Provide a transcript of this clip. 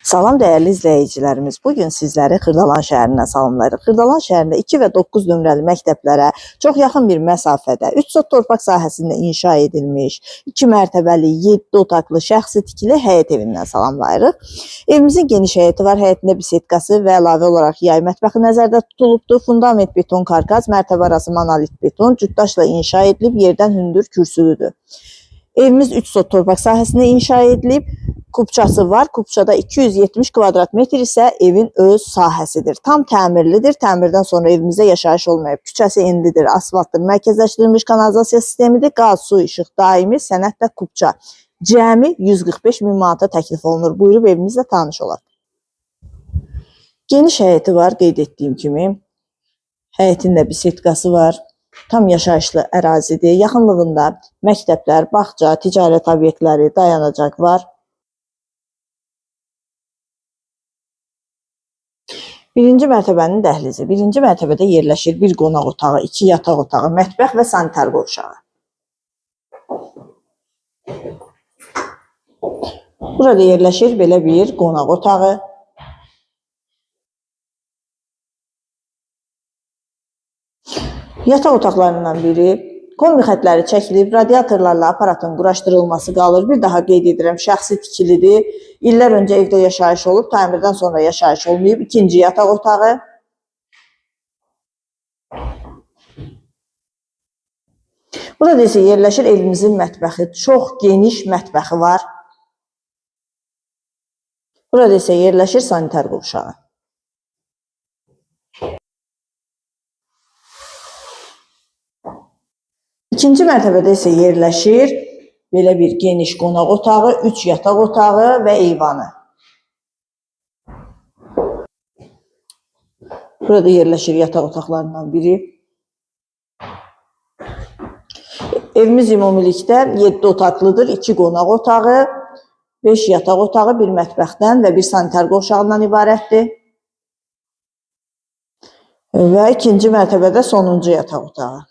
Salam dəyərli izləyicilərimiz. Bugün sizləri Xırdalan şəhərinə salamlayırıq. Xırdalan şəhərində 2 və 9 nömrəli məktəblərə çox yaxın bir məsafədə 3 sot torpaq sahəsində inşa edilmiş 2 mərtəbəli 7 otaqlı şəxsi tikili həyət evindən salamlayırıq. Evimizin geniş həyəti var. Həyətində bisetkası və əlavə olaraq yay mətbəxi nəzərdə tutulubdur. Fundament beton karkaz, mərtəbə arası monolit beton, cütdaşla inşa edilib, yerdən hündür kürsülüdür. Evimiz 3 sot torpaq sahəsində inşa edilib. Kupçası var. Kupçada 270 kvadrat metr isə evin öz sahəsidir. Tam təmirlidir. Təmirdən sonra evimizdə yaşayış olmayıb. Küçəsi enlidir, asfaltdır, mərkəzləşdirilmiş kanalizasiya sistemidir. Qaz, su, işıq, daimi, sənədlə kupça. Cəmi 145 min manata təklif olunur. Buyurub evimizlə tanış olaq. Geniş həyəti var, qeyd etdiyim kimi. Həyətində bisetkası var. Tam yaşayışlı ərazidir. Yaxınlığında məktəblər, bağça, ticarət obyektləri, dayanacaq var. Birinci mərtəbənin dəhlizi. Birinci mərtəbədə yerləşir bir qonaq otağı, 2 yataq otağı, mətbəx və sanitar qovşağı. Burada yerləşir belə bir qonaq otağı. Yataq otaqlarından biri kombi xətləri çəkilib, radiatorlarla aparatın quraşdırılması qalır. Bir daha qeyd edirəm, şəxsi tikilidir. İllər öncə evdə yaşayış olub, təmirdən sonra yaşayış olmayıb. İkinci yataq otağı. Burada isə yerləşir evimizin mətbəxi. Çox geniş mətbəxi var. Burada isə yerləşir sanitar qovşağı. İkinci mərtəbədə isə yerləşir belə bir geniş qonaq otağı, 3 yataq otağı və eyvanı. Burada yerləşir yataq otaqlarından biri. Evimiz ümumilikdə 7 otaqlıdır, 2 qonaq otağı, 5 yataq otağı, 1 mətbəxdən və 1 sanitar qovşağından ibarətdir. Və ikinci mərtəbədə sonuncu yataq otağı.